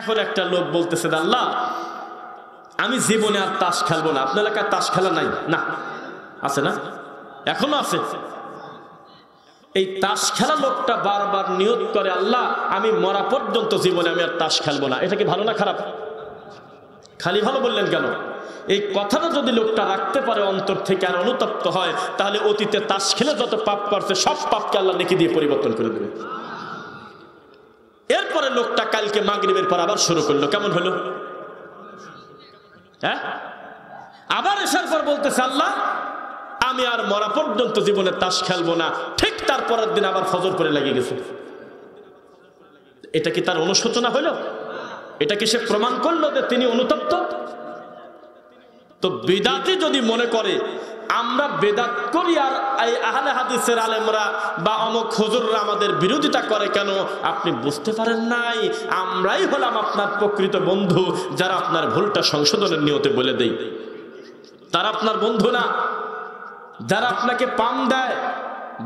এখন একটা লোক বলতেছে, আল্লাহ আমি জীবনে আর তাস খেলবো না। আপনার এলাকায় তাস খেলা নাই? না, আছে না? এখনো আছে। এই তাস খেলা লোকটা বারবার নিয়ত করে, আল্লাহ আমি মরা পর্যন্ত জীবনে আমি আর তাস খেলবো না। এটা কি ভালো না খারাপ? খালি ভালো বললেন কেন? এই কথাটা যদি লোকটা রাখতে পারে অন্তর থেকে আর অনুতপ্ত হয়, তাহলে অতীতে তাস খেলে যত পাপ করছে সব পাপকে আল্লাহ নেকি দিয়ে পরিবর্তন করে দেবে। এরপরে লোকটা কালকে মাগরিবের পর আবার শুরু করলো। কেমন হলো? হ্যাঁ, আবার এসার পর বলতেছে, আল্লাহ আমি আর মরা পর্যন্ত জীবনে তাস খেলবো না। ঠিক তারপরের দিন আবার ফজর পরে লেগে গেছে। এটা কি তার অনুশোচনা হলো? এটা কি সে প্রমাণ করলো যে তিনি অনুতপ্ত? তো বিদাতি যদি মনে করে আমরা বেদাত করি আর এই আহলে হাদিসের আলেমরা বা অমুক হুজুররা আমাদের বিরোধিতা করে কেন, আপনি বুঝতে পারেন নাই আমরাই হলাম আপনার প্রকৃত বন্ধু, যারা আপনার ভুলটা সংশোধনের নিয়তে বলে দেই। তারা আপনার বন্ধু না। যারা আপনাকে পাম দেয়,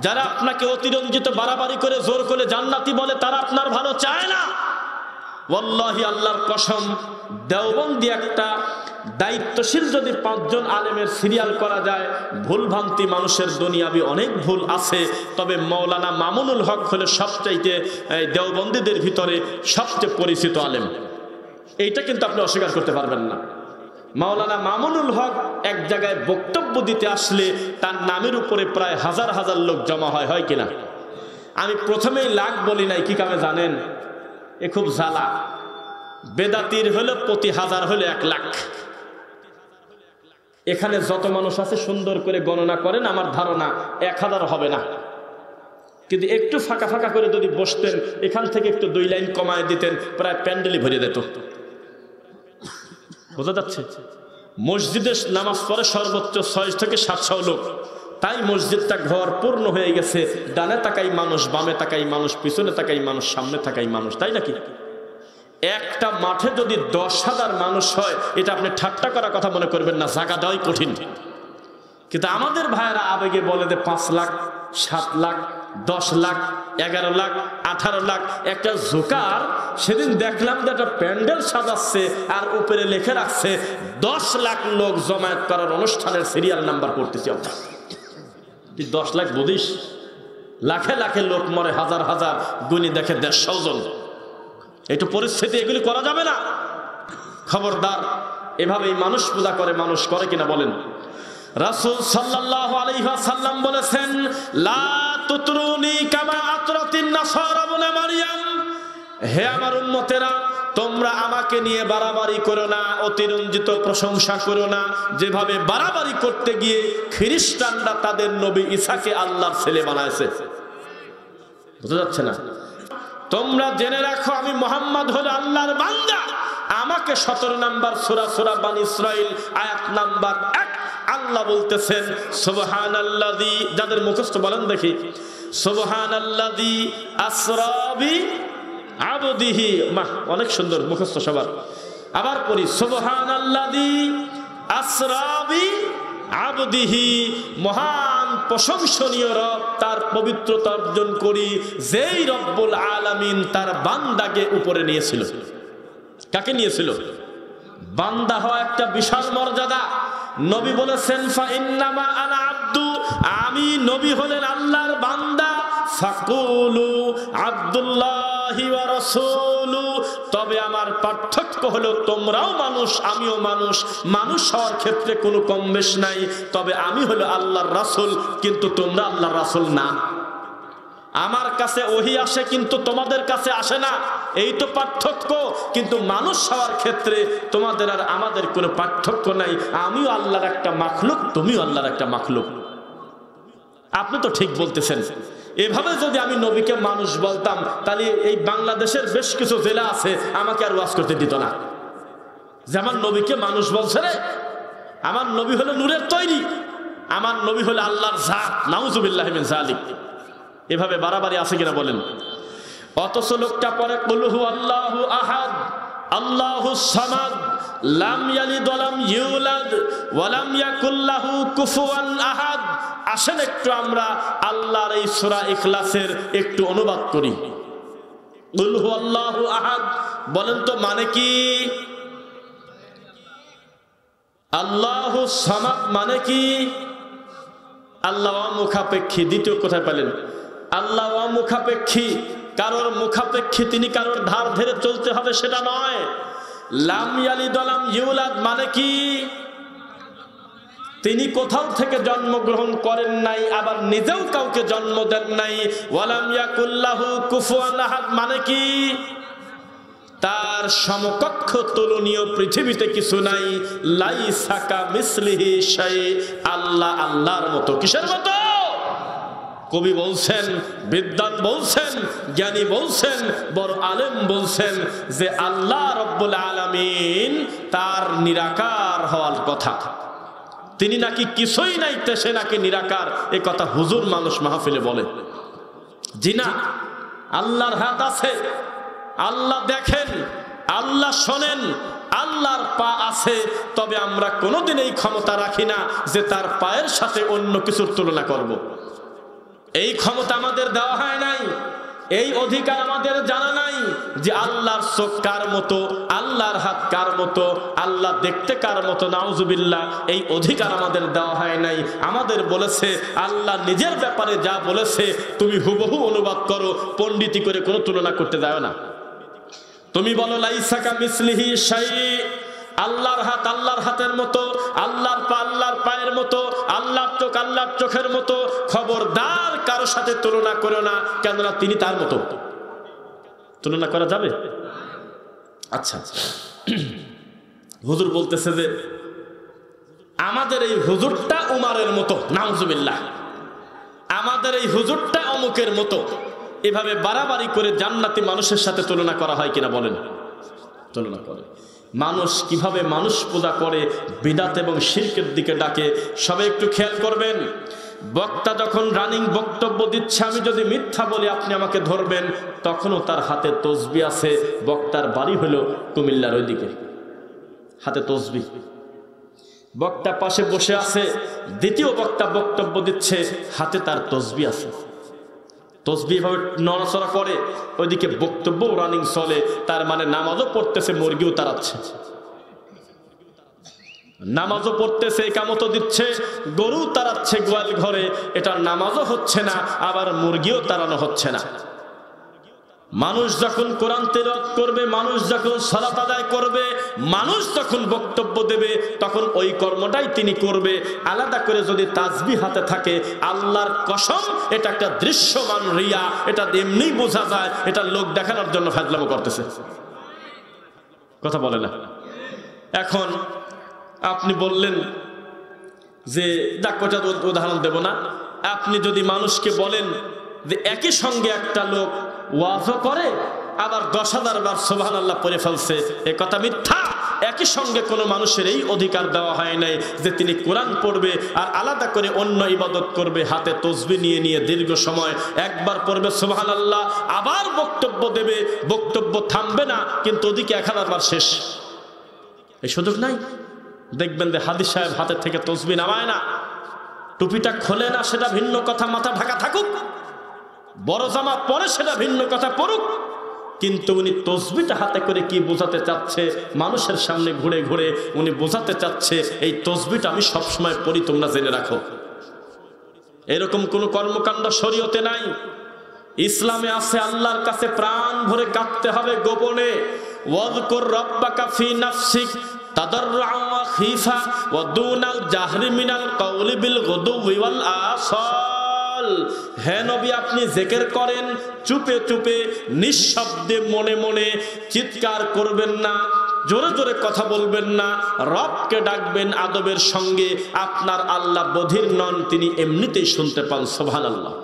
যারা আপনাকে অতিরঞ্জিত বাড়াবাড়ি করে জোর করে জান্নাতি বলে, তারা আপনার ভালো চায় না। ওয়াল্লাহি আল্লাহর কসম, দেওবন্দি একটা দায়িত্বশীল যদি 5 জন আলেমের সিরিয়াল করা যায়, ভুল ভ্রান্তি মানুষের দুনিয়াবি অনেক ভুল আছে, তবে মাওলানা মামুনুল হক হলো সবচাইতে দেওবন্দীদের ভিতরে সবচেয়ে পরিচিত আলেম। এইটা কিন্তু আপনি অস্বীকার করতে পারবেন না। মাওলানা মামুনুল হক এক জায়গায় বক্তব্য দিতে আসলে তার নামের উপরে প্রায় হাজার হাজার লোক জমা হয়, হয় কিনা? আমি প্রথমেই লাখ বলি নাই, কি কামে জানেন? এ খুব জ্বালা। বেদাতির হলো প্রতি 1000 হলে 1 লাখ। এখানে যত মানুষ আছে সুন্দর করে গণনা করেন, আমার ধারণা 1000 হবে না। কিন্তু একটু ফাঁকা ফাঁকা করে যদি বসতেন, এখান থেকে একটু 2 লাইন কমায় দিতেন, প্রায় প্যান্ডেলই ভরে যেত। বোঝা যাচ্ছে? মসজিদে নামাজ পড়ে সর্বোচ্চ 600 থেকে 700 লোক, তাই মসজিদটা ঘর পূর্ণ হয়ে গেছে। ডানে তাকাই মানুষ, বামে তাকাই মানুষ, পিছনে তাকাই মানুষ, সামনে তাকাই মানুষ, তাই নাকি? একটা মাঠে যদি 10,000 মানুষ হয়, এটা আপনি ঠাট্টা করা কথা মনে করবেন না, জায়গা দেওয়াই কঠিন। কিন্তু আমাদের ভাইয়েরা আবেগে বলে যে 5 লাখ, 7 লাখ, 10 লাখ, 11 লাখ, 18 লাখ। একটা জোকার সেদিন দেখলাম যে একটা প্যান্ডেল সাজাচ্ছে আর উপরে লিখে রাখছে 10 লাখ লোক জমায়েত করার অনুষ্ঠানের সিরিয়াল নাম্বার করতেছি আমরা। 10 লাখ বুঝিস? লাখে লাখে লোক মরে, হাজার হাজার, গুনি দেখে 150 জন। একটু পরিস্থিতি, এগুলি করা যাবে না। খবরদার। এভাবেই মানুষ পূজা করে, মানুষ করে কিনা বলেন? রাসূল সাল্লাল্লাহু আলাইহি ওয়াসাল্লাম বলেছেন, লা তুতরুনি কামা আতরাতিন নাসারা ইবনে মারইয়াম। হে আমার উম্মতেরা, তোমরা আমাকে নিয়ে বাড়াবাড়ি করো না, অতিরঞ্জিত প্রশংসা করো না, যেভাবে বাড়াবাড়ি করতে গিয়ে খ্রিস্টানরা তাদের নবী ঈসাকে আল্লাহর ছেলে বানাইছে। বুঝা যাচ্ছে না? তোমরা জেনে রাখো আমি মুহাম্মদ হলো আল্লাহর বান্দা। আমাকে 17 নম্বর সূরা বানী ইসরাইল আয়াত নাম্বার 1 আল্লাহ বলতেছেন, সুবহানাল্লাযী, যাদের মুখস্থ বলেন দেখি, সুবহানাল্লাযী আসরা বি আবদিহি। মাহ, অনেক সুন্দর মুখস্থ সবার। আবার পড়ি, সুবহানাল্লাযী আসরা বি আবদিহি। মহান প্রশংসনীয় রব, তার পবিত্রতা অর্জন করি, যেই রব্বুল আলামিন তার বান্দাকে উপরে নিয়েছিল। কাকে নিয়েছিল? বান্দা হওয়া একটা বিশাল মর্যাদা। নবী বলেছেন, ফা ইন্নামা আনা আব্দু, আমি নবী হলেন আল্লাহর বান্দা। ফাকুলু আব্দুল্লাহি ওয়া রাসূলু, তবে আমার পার্থক্য হলো তোমরাও মানুষ, আমিও মানুষ। মানুষ হওয়ার ক্ষেত্রে কোনো কম বেশ নাই, তবে আমি হলো আল্লাহর রাসূল, কিন্তু তোমরা আল্লাহর রাসূল না। আমার কাছে ওহী আসে কিন্তু তোমাদের কাছে আসে না, এই তো পার্থক্য। কিন্তু মানুষ হওয়ার ক্ষেত্রে তোমাদের আর আমাদের কোনো পার্থক্য নাই। আমিও আল্লাহর একটা মাখলুক, তুমিও আল্লাহর একটা মাখলুক। আপনি তো ঠিক বলতেছেন। এভাবে যদি আমি নবীকে মানুষ বলতাম, তাহলে এই বাংলাদেশের বেশ কিছু জেলা আছে আমাকে আর ওয়াজ করতে দিত না, যে আমার নবীকে মানুষ বলছে রে। আমার নবী হলো নূরের তৈরি, আমার নবী হলো আল্লাহর জাত। নাউজুবিল্লাহি মিন যালিক। এভাবে বাড়াবাড়ি আছে কিনা বলেন? অথচ লোকটা পরে কুল হু আল্লাহু আহাদ আল্লাহুস সামাদ লাম ইয়ালিদ ওয়া লাম ইউলাদ ওয়া লাম ইয়াকুল লাহু কুফুয়ান আহাদ। আসেন একটু আমরা আল্লাহর এই সূরা ইখলাসের একটু অনুবাদ করি। কুল হুয়াল্লাহু আহাদ বলেন তো মানে কি? আল্লাহু সামাদ মানে কি? আল্লাহ মুখাপেক্ষী। দ্বিতীয় কোথায় পেলেন? আল্লাহ মুখাপেক্ষী, কারোর মুখাপেক্ষী তিনি, কারোর ধার ধরে চলতে হবে সেটা নয়। লাম ইয়ালিদ ওয়া লাম ইউলাদ মানে কি? তিনি কোথাও থেকে জন্মগ্রহণ করেন নাই, আবার নিজেও কাউকে জন্ম দেন নাই। ওয়ালাম ইয়াকুল্লাহু কুফুয়ান আহাদ মানে কি? তার সমকক্ষ তুলনীয় পৃথিবীতে কিছু নাই। লাইসা কামিসলিহি শাই, আল্লাহ আল্লাহর মতো। কিসের মতো? কবি বলছেন, বিদ্বান বলছেন, জ্ঞানী বলছেন, বড় আলেম বলছেন যে আল্লাহ রব্বুল আলামিন তার নিরাকার হওয়ার কথা। তিনি নাকি কিছুই নাই, সে নাকি নিরাকার। এ কথা হুজুর মানুষ মাহফিলে বলে। জি না, আল্লাহর হাত আছে, আল্লাহ দেখেন, আল্লাহ শোনেন, আল্লাহর পা আছে। তবে আমরা কোনোদিন এই ক্ষমতা রাখি না যে তার পায়ের সাথে অন্য কিছুর তুলনা করব। এই ক্ষমতা আমাদের দেওয়া হয় নাই, এই অধিকার আমাদের জানা নাই যে আল্লাহর চোখ কার মতো, আল্লাহর হাত কার মতো, আল্লাহ দেখতে কার মতো। নাউজুবিল্লাহ, এই অধিকার আমাদের দেওয়া হয় নাই। আমাদের বলেছে আল্লাহ নিজের ব্যাপারে যা বলেছে তুমি হুবহু অনুবাদ করো, পণ্ডিতি করে কোনো তুলনা করতে যাও না। তুমি বলো লাইসা কামিসলিহি শাই, আল্লাহর হাত আল্লাহর হাতের মতো, আল্লাহর পা আল্লাহর পায়ের মতো, আল্লাহর চোখ আল্লাহর চোখের মতো। খবরদার কারোর সাথে তুলনা করো না, কেননা তিনি তার মতো। তুলনা করা যাবে? আচ্ছা, হুজুর বলতেছে যে আমাদের এই হুজুরটা উমারের মতো, নাউজুবিল্লাহ, আমাদের এই হুজুরটা অমুকের মতো। এভাবে বাড়াবাড়ি করে জান্নাতি মানুষের সাথে তুলনা করা হয় কিনা বলেন? তুলনা করে। মানুষ কিভাবে মানুষ পূজা করে, বিদআত এবং শিরকের দিকে ডাকে। সবাই একটু খেয়াল করবেন, বক্তা যখন রানিং বক্তব্য দিচ্ছে, আমি যদি মিথ্যা বলি আপনি আমাকে ধরবেন। তখনও তার হাতে তসবিহ আছে। বক্তার বাড়ি হলো কুমিল্লার ওইদিকে, হাতে তসবিহ। বক্তা পাশে বসে আছে, দ্বিতীয় বক্তা বক্তব্য দিচ্ছে, হাতে তার তসবিহ আছে। তসবিহ ভাবে নড়াচড়া করে, ওইদিকে বক্তব্য রানিং চলে। তার মানে নামাজও পড়তেছে, মুরগিও তাড়াচ্ছে। নামাজও পড়তেছে, ইকামতও দিচ্ছে, গরু তাড়াচ্ছে গোয়াল ঘরে। এটা নামাজও হচ্ছে না, আবার মুরগিও তাড়ানো হচ্ছে না। মানুষ যখন কোরআন তেলাওয়াত করবে, মানুষ যখন সালাত আদায় করবে, মানুষ যখন বক্তব্য দেবে, তখন ওই কর্মটাই তিনি করবে। আলাদা করে যদি তাসবিহ হাতে থাকে, আল্লাহর কসম এটা একটা দৃশ্যমান রিয়া। এটা এমনি বোঝা যায় এটা লোক দেখানোর জন্য ফাজলামো করতেছে। কথা বলে না। এখন আপনি বললেন যে ডাক্তার উদাহরণ দেব না। আপনি যদি মানুষকে বলেন যে একই সঙ্গে একটা লোক ওয়াজও করে আবার 10,000 বার সুবহানাল্লাহ পড়ে ফেলছে, এ কথা মিথ্যা। একই সঙ্গে কোনো মানুষের এই অধিকার দেওয়া হয় নাই যে তিনি কোরআন পড়বে আর আলাদা করে অন্য ইবাদত করবে। হাতে তসবিহ নিয়ে নিয়ে দীর্ঘ সময় একবার পড়বে সুবহানাল্লাহ, আবার বক্তব্য দেবে, বক্তব্য থামবে না, কিন্তু ওদিকে 1000 বার শেষ। এই সুযোগ নাই। দেখবেন যে হাদিস সাহেব হাতের থেকে তসবিহ নামায় না, টুপিটা খোলে না, সেটা ভিন্ন কথা, মাথা ঢাকা থাকুক। বড় জামা পরে সেটা ভিন্ন কথা, পড়ুক। কিন্তু উনি তসবিহটা হাতে করে কি বোঝাতে চাচ্ছে, মানুষের সামনে ঘুরে ঘুরে উনি বোঝাতে চাচ্ছে এই তসবিহটা আমি সবসময় পড়ি, তোমরা জেনে রাখো। এরকম কোন কর্মকাণ্ড শরীয়তে নাই। ইসলামে আছে আল্লাহর কাছে প্রাণ ভরে কাঁদতে হবে গোপনে। ওয়াযকুর রাব্বাকা ফি নাফসিক তাদাররুআন ওয়া খীফা ওয়া দুনাল জাহরি মিনাল কওলি বিল গুদুওয়ি ওয়াল আসাল। হে নবী, আপনি জিকির করেন চুপে চুপে, নিঃশব্দে, মনে মনে। চিৎকার করবেন না, জোরে জোরে কথা বলবেন না, রবকে ডাকবেন আদবের সঙ্গে। আপনার আল্লাহ বধির নন, তিনি এমনিতেই শুনতে পান। সুবহানাল্লাহ।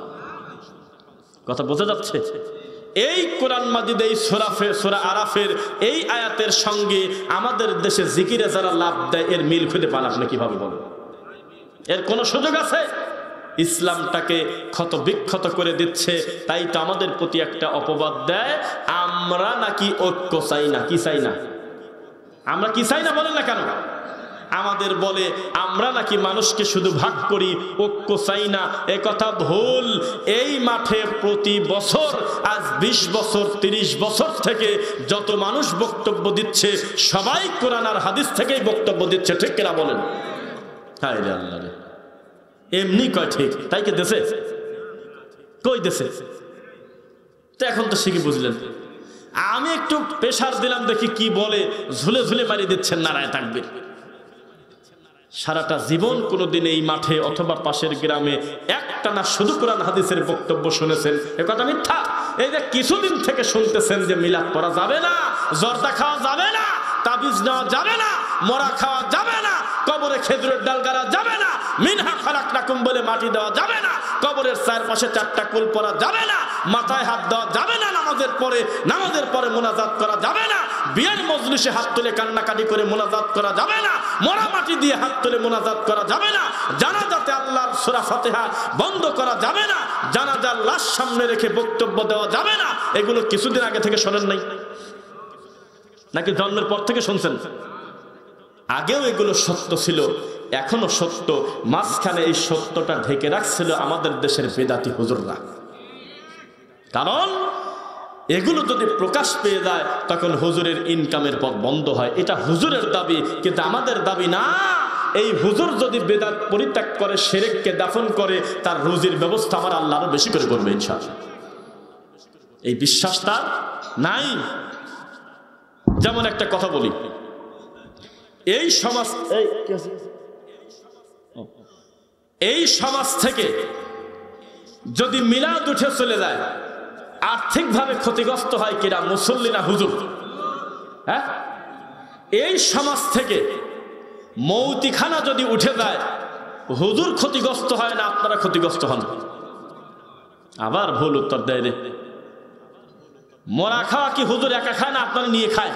কথা বোঝা যাচ্ছে? এই কোরআন মাজিদ, এই সূরা আরাফের এই আয়াতের সঙ্গে আমাদের দেশে জিকিরে যারা লাভ দেয়, এর মিল খুঁজে পান আপনি কিভাবে বলেন? এর কোন সুযোগ আছে? ইসলামটাকে ক্ষত বিক্ষত করে দিচ্ছে। তাই তো আমাদের প্রতি একটা অপবাদ দেয়, আমরা নাকি ঐক্য চাই না। কি চাই না? আমরা কি চাই না বলেন না কেন? আমাদের বলে আমরা নাকি মানুষকে শুধু ভাগ করি, ঐক্য চাই না। এ কথা ভুল। এই মাঠে প্রতি বছর আজ 20 বছর 30 বছর থেকে যত মানুষ বক্তব্য দিচ্ছে সবাই কোরআন আর হাদিস থেকেই বক্তব্য দিচ্ছে, ঠিক কিনা বলেন? হায় রে আল্লাহ রে, এমনি কয় ঠিক, তাই কি দেশে কই দেশে? তো এখন তো শিখে বুঝলেন। আমি একটু প্রেশার দিলাম, দেখি কি বলে, ঝুলে ঝুলে মারিয়ে দিচ্ছেন নারায়ে তাকবীর। সারাটা জীবন কোনোদিন এই মাঠে অথবা পাশের গ্রামে একটানা শুধু কোরআন হাদিসের বক্তব্য শুনেছেন, এ কথা মিথ্যা। এই যে কিছুদিন থেকে শুনতেছেন যে মিলাদ পড়া যাবে না, জর্দা খাওয়া যাবে না, তাবিজ নেওয়া যাবে না, মরা খাওয়া যাবে না, কবরে খেজুরের ডাল গাড়া যাবে না, মিনহা খালাকনাকুম বলে মাটি দেওয়া যাবে না, কবরের চারপাশে 4টা কুল পরা যাবে না, মাথায় হাত দেওয়া যাবে না, নামাজের পরে মোনাজাত করা যাবে না, বিয়ের মজলিসে হাত তুলে কান্নাকাটি করে মোনাজাত করা যাবে না, মরা মাটি দিয়ে হাত তুলে মোনাজাত করা যাবে না, জানাজাতে আল্লাহর সূরা ফাতিহা বন্ধ করা যাবে না, জানাজার লাশ সামনে রেখে বক্তব্য দেওয়া যাবে না। এগুলো কিছুদিন আগে থেকে শোনেন নাই নাকি জন্মের পর থেকে শুনছেন? আগেও এগুলো সত্য ছিল, এখনো সত্য। মাঝখানে এই সত্যটা ঢেকে রাখছিল আমাদের দেশের বেদাতি হুজুররা। কারণ এগুলো যদি প্রকাশ পেয়ে যায় তখন হুজুরের ইনকামের পথ বন্ধ হয়। এটা হুজুরের দাবি, কিন্তু আমাদের দাবি না। এই হুজুর যদি বেদাত পরিত্যাগ করে, শিরককে দাফন করে, তার রুজির ব্যবস্থা আমার আল্লাহ আরো বেশি করে করবে ইনশাআল্লাহ। এই বিশ্বাস তার নাই। যেমন একটা কথা বলি, এই সমাজ থেকে যদি মিলাদ উঠে চলে যায়, আর্থিকভাবে ক্ষতিগ্রস্ত হয় কিনা? মুসল্লি না হুজুর? হ্যাঁ, এই সমাজ থেকে মৌতিখানা যদি উঠে যায়, হুজুর ক্ষতিগ্রস্ত হয় না, আপনারা ক্ষতিগ্রস্ত হন? আবার ভুল উত্তর দেয় রে। মরা খাওয়া কি হুজুর একা খায় না আপনারা নিয়ে খায়?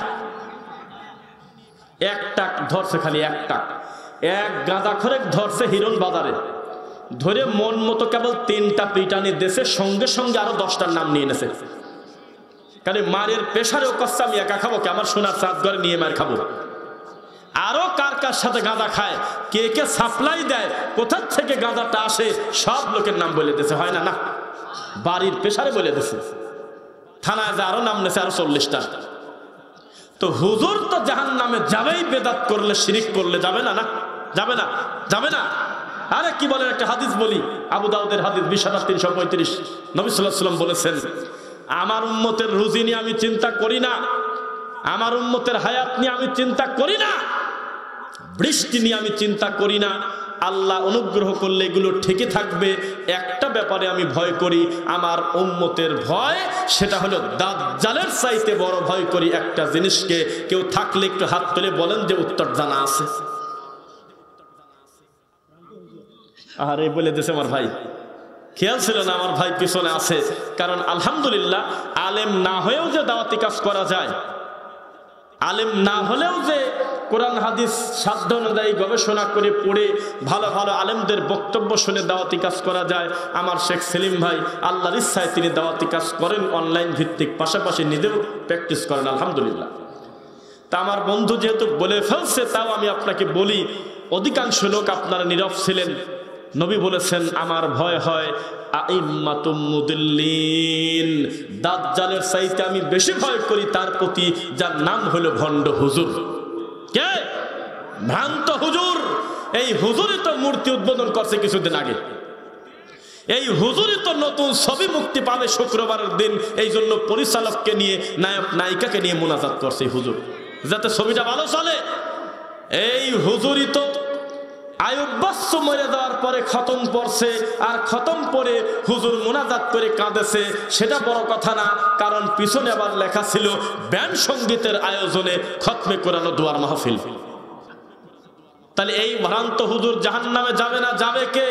একটা ধরছে, খালি একটা, এক গাঁজাখোরেক ধরছে হিরণ বাজারে, ধরে মন মতো কেবল 3টা পিটানি দেশে, সঙ্গে সঙ্গে আরো 10টার নাম নিয়ে এনেছে। কারণ মারের পেশারেও কষ্ট, আমি একা খাবো কি? আমার সোনার চাঁদ ঘরে নিয়ে মার খাবো। আরো কার কার সাথে গাঁজা খায়, কে কে সাপ্লাই দেয়, কোথার থেকে গাঁজাটা আসে, সব লোকের নাম বলে দিয়েছে। হয় না? না, বাড়ির পেশারে বলে দিয়েছে। থানায় যা আরো নাম নেছে, আরো 40টা। তো হুজুর তো জাহান্নামে যাবেই, বেদাত করলে, শিরিক করলে। যাবে না? না যাবে না, যাবে না। আরে কি বলেন, একটা হাদিস বলি, আবু দাউদের হাদিস 20,335। নবী সাল্লাল্লাহু আলাইহি ওয়াসাল্লাম বলেছেন, আমার উম্মতের রুজি নিয়ে আমি চিন্তা করি না, আমার উম্মতের হায়াত নিয়ে আমি চিন্তা করি না, বৃষ্টি নিয়ে আমি চিন্তা করি না। আল্লাহ অনুগ্রহ করলে এগুলো ঠিকই থাকবে। একটা ব্যাপারে আমি ভয় করি, আমার উম্মতের ভয়, সেটা হলো দাজ্জালের চাইতে বড় ভয় করি একটা জিনিসকে। কেউ থাকলে একটু হাত তুলে বলেন যে উত্তর জানা আছে। আরে বলে দিয়েছে আমার ভাই, খেয়াল ছিল না, আমার ভাই পিছনে আছে। কারণ আলহামদুলিল্লাহ, আলেম না হয়েও যে দাওয়াতি কাজ করা যায়, আলেম না হলেও যে কোরআন হাদিস সাধ্য অনুযায়ী গবেষণা করে পড়ে ভালো ভালো আলেমদের বক্তব্য শুনে দাওয়াতি কাজ করা যায়। আমার শেখ সেলিম ভাই আল্লাহর ইচ্ছায় তিনি দাওয়াতি কাজ করেন, অনলাইন ভিত্তিক, পাশাপাশি নিজেও প্র্যাকটিস করেন আলহামদুলিল্লাহ। তা আমার বন্ধু যেহেতু বলে ফেলছে, তাও আমি আপনাকে বলি, অধিকাংশ লোক আপনারা নীরব ছিলেন। নবী বলেছেন, আমার ভয় হয় আইম্মাতুম মুদিল্লিন, দাজ্জালের চাইতে আমি বেশি ভয় করি তার প্রতি যার নাম হলো ভণ্ড হুজুর। কে? ভ্রান্ত হুজুর। এই হুজুরই তো মূর্তি উদ্বোধন করছে কিছুদিন আগে। এই হুজুরই তো নতুন ছবি মুক্তি পাবে শুক্রবারের দিন, এই জন্য পরিচালককে নিয়ে, নায়ক নায়িকাকে নিয়ে মোনাজাত করছে হুজুর, যাতে ছবিটা ভালো চলে। এই হুজুরই তো আয়ুব বাচ্চু মরে যাওয়ার পরে খতম পড়ছে, আর খতম পরে হুজুর মোনাজাত করে কাঁদেছে। সেটা বড় কথা না, কারণ পিছনে আবার লেখা ছিল ব্যান্ড সঙ্গীতের আয়োজনে খতমে কোরআন দোয়ার মাহফিল। তাহলে এই ভ্রান্ত হুজুর জাহান্নামে যাবে না, যাবে কে?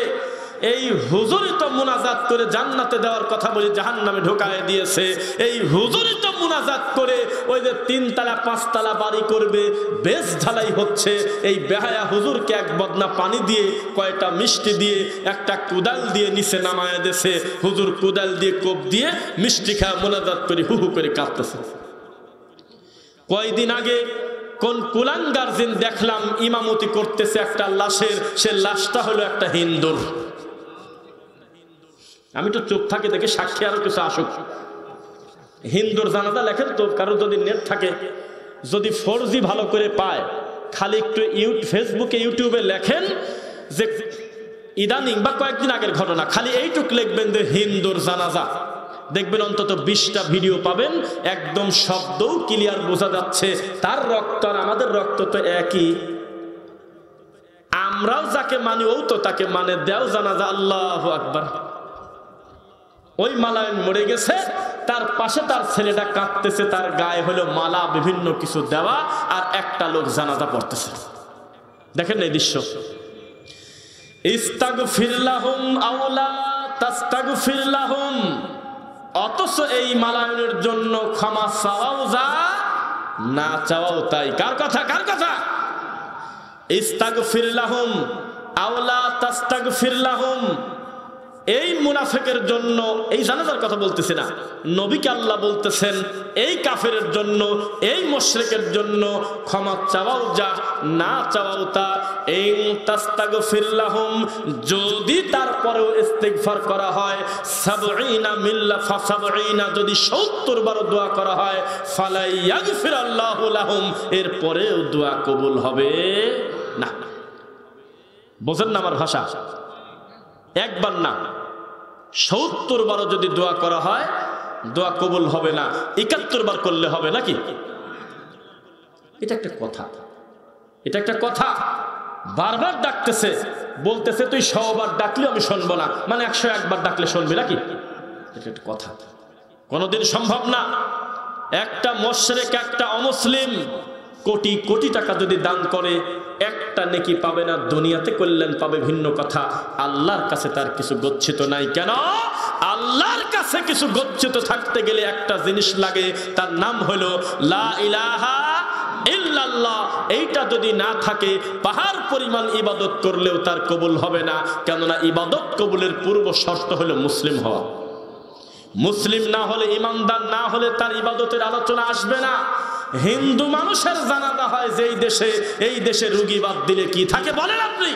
এই হুজুরই তো মুনাজাত করে জান্নাতে দেওয়ার কথা বলে জাহান্নামে ঢোকায় দিয়েছে। এই হুজুরই তো মুনাজাত করে ওই যে 3 তলা 5 তলা বাড়ি করবে, বেশ ঢালাই হচ্ছে। এই বেহায়া হুজুরকে এক বদনা পানি দিয়ে, কয়টা মিষ্টি দিয়ে, একটা কুদাল দিয়ে নিচে নামায় দিয়েছে। হুজুর কুদাল দিয়ে, কোপ দিয়ে মিষ্টি খায় মুনাজাত করে হু হু করে কাঁদতেছে। কয়দিন আগে কোন কুলাঙ্গার জিন দেখলাম ইমামতি করতেছে একটা লাশের, সে লাশটা হলো একটা হিন্দুর। আমি তো চুপ থাকি, দেখে সাক্ষী আরো কিছু আসুক। হিন্দুর জানাজা লেখেন তো, কারো যদি নেট থাকে, যদি 4G ভালো করে পায়, খালি একটু ফেসবুকে ইউটিউবে লেখেন যে ইদানিং বা কয়েকদিন আগের ঘটনা, খালি এইটুক লিখবেন যে হিন্দুর জানাজা, দেখবেন অন্তত 20টা ভিডিও পাবেন, একদম শব্দও ক্লিয়ার বোঝা যাচ্ছে তার রক্ত আর আমাদের রক্ত তো একই। আমরাও যাকে মানি ও তো তাকে মানে, দেও জানাজা। আল্লাহু আকবার। ওই মালায়ন মরে গেছে, তার পাশে তার ছেলেটা কাঁদতেছে, তার গায়ে হলো মালা, বিভিন্ন কিছু দেওয়া, আর একটা লোক জানাজা পড়তেছে। দেখেন এই দৃশ্য। ইস্তাগফির লাহুম আও লা তাস্তাগফির লাহুম, অথচ এই মালায়নের জন্য ক্ষমা চাওয়াও যা, না চাওয়াও তাই। কার কথা? কার কথা? ইস্তাগফির লাহুম আও লা তাস্তাগফির লাহুম, এই মুনাফিকের জন্য, এই জানাজার কথা বলতেছি না, নবীকে আল্লাহ বলতেছেন এই কাফেরের জন্য, এই মুশরিকের জন্য ক্ষমা চাওয়াও যা, না চাওয়াও তা। ইন তাস্তাগফির লাহুম, যদি তারপরেও ইস্তিগফার করা হয়, 70 মিল্লা ফা70, যদি 70 বার দোয়া করা হয়, ফালা ইয়াগফিরাল্লাহু লাহুম, এরপরেও দোয়া কবুল হবে না। বোঝেন না আমার ভাষা? একবার না, 70 বারও যদি দোয়া করা হয়, দোয়া কবুল হবে না। 71 বার করলে হবে নাকি? এটা একটা কথা, এটা একটা কথা। বারবার ডাকতেছে, বলতেছে তুই 100 বার ডাকলে আমি শুনবো না, মানে 101 বার ডাকলে শুনবি নাকি? এটা একটা কথা, কোনোদিন সম্ভব না। একটা মুশরিক, একটা অমুসলিম কোটি কোটি টাকা যদি দান করে, একটা নেকি পাবে না, দুনিয়াতে কল্যাণ পাবে ভিন্ন কথা, আল্লাহর কাছে তার কিছু গচ্ছিত নাই। কেন? আল্লাহর কাছে কিছু গচ্ছিত থাকতে গেলে একটা জিনিস লাগে, তার নাম হলো লা ইলাহা ইল্লাল্লাহ। এইটা যদি না থাকে, পাহাড় পরিমাণ ইবাদত করলেও তার কবুল হবে না। কেননা ইবাদত কবুলের পূর্ব শর্ত হলো মুসলিম হওয়া। মুসলিম না হলে, ইমানদার না হলে তার ইবাদতের আলোচনা আসবে না। হিন্দু মানুষের জানাজা হয় যেই দেশে, এই দেশে রুগী বাদ দিলে কি থাকে বলেন আপনি?